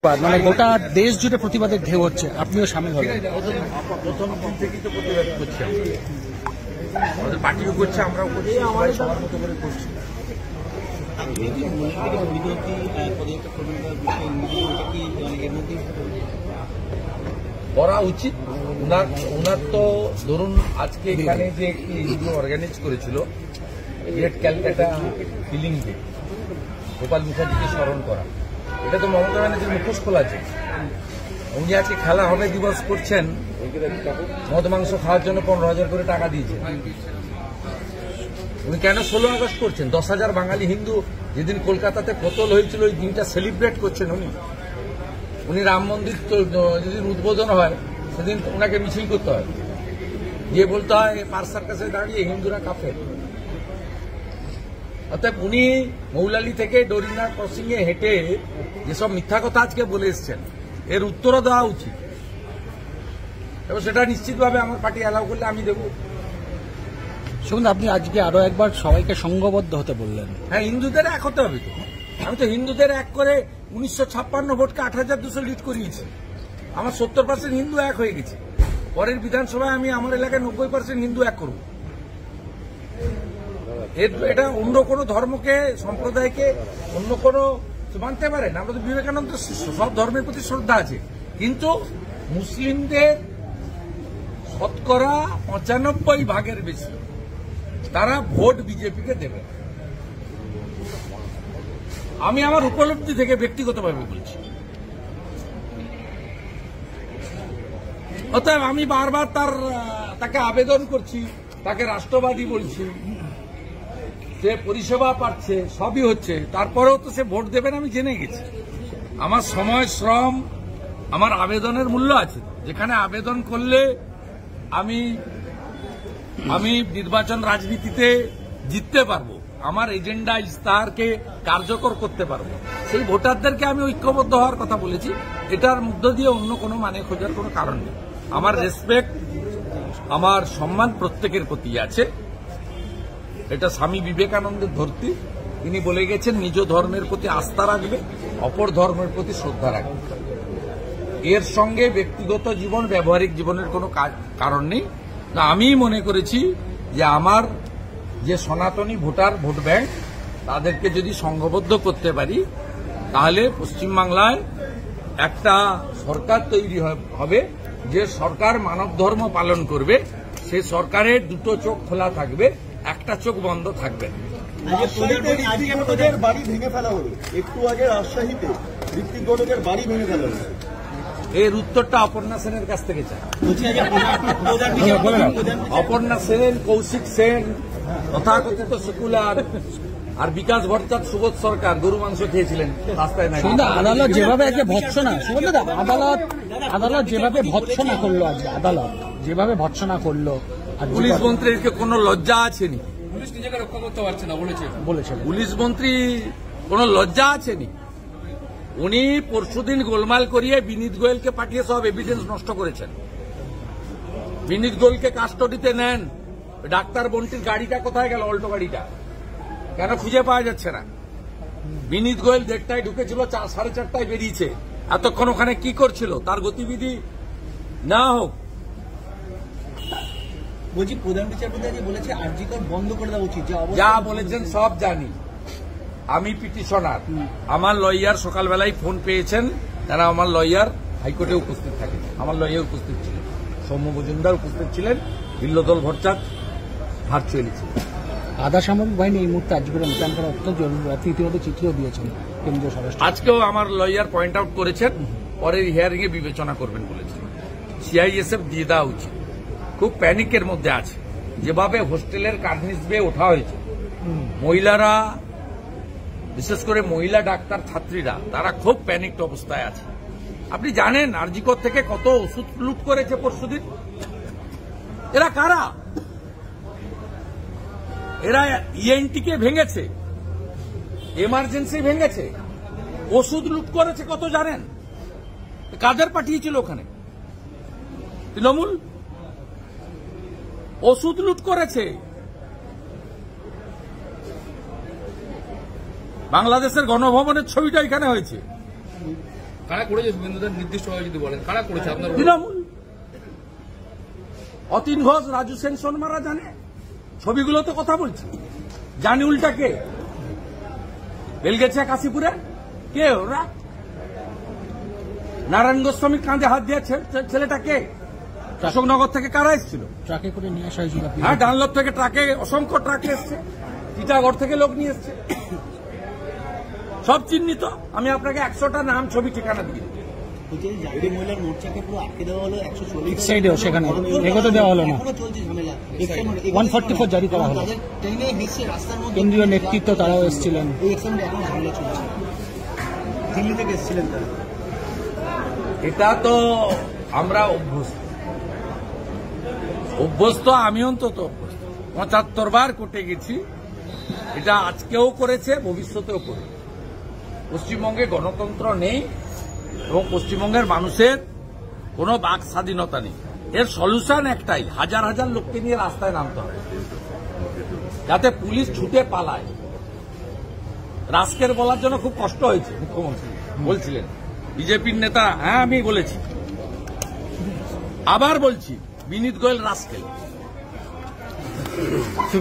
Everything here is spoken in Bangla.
মানে গোটা দেশ জুড়ে প্রতিবাদের ঢেউ হচ্ছে, আপনিও সামিল হবেন। প্রথম দিন থেকেই তো প্রতিবাদ করছি, আমাদের পার্টিও করছে, আমরাও করছি, সবার মতো করে করছি। করা উচিত। ওনার তো ধরুন আজকে এখানে যে একটি এগুলো অর্গানাইজ করেছিল great Calcutta killing day, Gopal মুখার্জিকে স্মরণ করা, এটা তো মমতা ব্যানার্জির মুখোশ খোলা আছে। উনি আজকে খেলা হবে দিবস করছেন, মদ মাংস খাওয়ার জন্য 15,000 করে টাকা দিয়েছেন। উনি কেন 16 আগস্ট করছেন? 10,000 বাঙালি হিন্দু যেদিন কলকাতাতে কতল হয়েছিল ওই দিনটা সেলিব্রেট করছেন উনি রাম মন্দির যেদিন উদ্বোধন হয় সেদিন ওনাকে মিছিল করতে হয়, গিয়ে বলতে হয় পার্ক সার্কাসে দাঁড়িয়ে হিন্দুরা কাফের। অর্থাৎ উনি মৌলালি থেকে ডোরিনা ক্রসিং এ হেঁটে যেসব মিথ্যা কথা আজকে বলে এসছেন, এর উত্তরও দেওয়া উচিত এবং সেটা নিশ্চিতভাবে আমার পার্টি অ্যালাউ করলে আমি দেবো। শুনুন, আপনি আজকে আরো একবার সবাইকে সংঘবদ্ধ হতে বললেন। হ্যাঁ, হিন্দুদের এক হতে হবে তো। আমি তো হিন্দুদের এক করে 1956 ভোটকে 8,200 লিড করিয়েছি। আমার 70% হিন্দু এক হয়ে গেছে। পরের বিধানসভায় আমি আমার এলাকায় 90% হিন্দু এক করব। এটা অন্য কোনো ধর্মকে, সম্প্রদায়কে অন্য কোনো মানতে পারেন। আমরা তো বিবেকানন্দ শিষ্য, সব ধর্মের প্রতি শ্রদ্ধা আছে, কিন্তু মুসলিমদের শতকরা 95% বেশি তারা ভোট বিজেপিকে দেবে। আমি আমার উপলব্ধি থেকে ব্যক্তিগতভাবে বলছি। অতএব আমি বারবার তাকে আবেদন করছি, তাকে রাষ্ট্রবাদী বলছি, সে পরিষেবা পাচ্ছে, সবই হচ্ছে, তারপরেও তো সে ভোট দেবেন আমি জেনে গেছি। আমার সময়, শ্রম, আমার আবেদনের মূল্য আছে। যেখানে আবেদন করলে আমি নির্বাচন রাজনীতিতে জিততে পারবো, আমার এজেন্ডা ইস্তাহারকে কার্যকর করতে পারবো, সেই ভোটারদেরকে আমি ঐক্যবদ্ধ হওয়ার কথা বলেছি। এটার মধ্য দিয়ে অন্য কোনো মানে খোঁজার কোনো কারণ নেই। আমার রেসপেক্ট, আমার সম্মান প্রত্যেকের প্রতি আছে। এটা স্বামী বিবেকানন্দের ধরতি। তিনি বলে গেছেন নিজ ধর্মের প্রতি আস্থা রাখবে, অপর ধর্মের প্রতি শ্রদ্ধা রাখবে। এর সঙ্গে ব্যক্তিগত জীবন, ব্যবহারিক জীবনের কোনো কারণ নেই। আমি মনে করেছি যে আমার যে সনাতনী ভোট ব্যাংক, তাদেরকে যদি সংঘবদ্ধ করতে পারি তাহলে পশ্চিমবাংলায় একটা সরকার তৈরি হবে, যে সরকার মানব ধর্ম পালন করবে। সেই সরকারের দুটো চোখ খোলা থাকবে, একটা চোখ বন্ধ থাকবে। বাড়ি ভেঙে ফেলা হলো, একটু আগে রাজশাহীতে ঋত্বিক ঘটকের বাড়ি ভেঙে ফেলা হলো। এর উত্তরটা অপর্ণা সেনের কাছ থেকে চাই। অপর্ণা সেন, কৌশিক সেন, তথাকথিত সেকুলার, আর বিকাশ ভট্টাচার্য, সুবোধ সরকার গরু মাংস খেয়েছিলেন রাস্তায় না। আদালত যেভাবে আজকে ভৎসনা, আদালত যেভাবে ভৎসনা করলো, আজকে আদালত যেভাবে ভৎসনা করলো, পুলিশ মন্ত্রীর কোনো লজ্জা আছেনি? পুলিশ নিজেকে রক্ষা করতে পারছে না বলেছে পুলিশ মন্ত্রী কোনো লজ্জা আছেনি? উনি পরশুদিন গোলমাল করিয়ে বিনীত গোয়েলকে পাঠিয়ে সব এভিডেন্স নষ্ট করেছেন। বিনীত গোয়েলকে কাস্টডিতে নেন, ডাক্তার বন্টির গাড়িটা কোথায় গেল? অল্টো গাড়িটা কেন খুঁজে পাওয়া যাচ্ছে না? বিনীত গোয়েল 1:30টায় ঢুকেছিল, 4:30টায় বেরিয়েছে। এতক্ষণ ওখানে কি করছিল? তার গতিবিধি না হোক। বলছি, প্রধান বিচারপতি বলেছে আরজি কর বন্ধ করে দেওয়া উচিত। যা বলেছেন সব জানি, আমি পিটিশনার। আমার লয়ার সকালবেলায় ফোন পেয়েছেন, তারা আমার লয়ার হাইকোর্টে উপস্থিত থাকেন, আমার লয়ার উপস্থিত ছিলেন, সৌম্য মজুমদার উপস্থিত ছিলেন, বিল্লদল ভট্টাচার্য ভার্চুয়ালি ছিলেন। আধা সামরিক বাহিনী এই মুহূর্তে আজকের মোতায়েন করা অত্যন্ত জরুরি, ইতিমধ্যে চিঠিও দিয়েছেন কেন্দ্রীয় স্বরাষ্ট্র। আজকেও আমার লয়ার পয়েন্ট আউট করেছেন, পরের হিয়ারিং এ বিবেচনা করবেন বলেছেন। সিআইএসএফ দিয়ে দেওয়া উচিত। খুব প্যানিকের মধ্যে আছে, যেভাবে হোস্টেলের কার্নিস বেয়ে ওঠা হয়েছে। মহিলারা, বিশেষ করে মহিলা ডাক্তার ছাত্রীরা, তারা খুব প্যানিকড অবস্থায় আছে। আপনি জানেন আরজি কর থেকে কত ওষুধ লুট করেছে পরশুদিন? এরা কারা? এরা ইএনটিকে ভেঙেছে, এমার্জেন্সি ভেঙেছে, ওষুধ লুট করেছে কত জানেন? কাদের পাঠিয়েছিল ওখানে? তৃণমূল। ওষুধ লুট করেছে। বাংলাদেশের গণভবনের ছবিটা এখানে হয়েছে। কারা করেছে শুভেন্দুদের নির্দিষ্টভাবে যদি বলেন কারা করেছে আপনার তৃণমূল। অতীন ঘোষ, রাজু সেন সোনমারা জানে, ছবিগুলো তো কথা বলছি। জানিউলটা কে? বেলগেছে কাশীপুরে কে ওরা? নারায়ণ গোস্বামী কাঁধে হাত দিয়ে ছেলেটা কে? অশোকনগর থেকে কারা এসেছিল? ট্রাকে করে নিয়ে আসা হয়েছিল। হ্যাঁ, ডানলপ থেকে ট্রাকে, অসংখ্য ট্রাকে এসছে, টিটাগড় থেকে লোক নিয়ে এসছে, সব চিহ্নিত। আমি আপনাকে 100টা নাম, ছবি, ঠিকানা দিয়ে জাতীয় মহিলার মোর্চাকে পুরো আটকে দেওয়া হলো 140 সাইডেও সেখানে এগোতে দেওয়া হলো না। এখনো চলছে ঝামেলা। 144 জারি করা হলো। তাদের ট্রেনে হেসে রাস্তার মধ্যে কেন্দ্রীয় নেতৃত্ব তারাও এসেছিলেন। এই এক্সামে এখন ঝামেলা চলছে। দিল্লি থেকে এসেছিলেন তারা। এটা তো আমরা অভ্যস্ত, আমি অন্তত অভ্যস্ত। 75 বার কোর্টে গেছি, এটা আজকেও করেছে, ভবিষ্যতেও করবে। পশ্চিমবঙ্গে গণতন্ত্র নেই এবং পশ্চিমবঙ্গের মানুষের কোনো বাক স্বাধীনতা নেই। এর সলিউশন একটাই, হাজার হাজার লোককে নিয়ে রাস্তায় নামতে হবে, যাতে পুলিশ ছুটে পালায়। রাস্কের বলার জন্য খুব কষ্ট হয়েছে, মুখ্যমন্ত্রী বলছিলেন, বিজেপির নেতা। হ্যাঁ, আমি বলেছি, আবার বলছি, বিনীত গোয়েল রাস্কেল।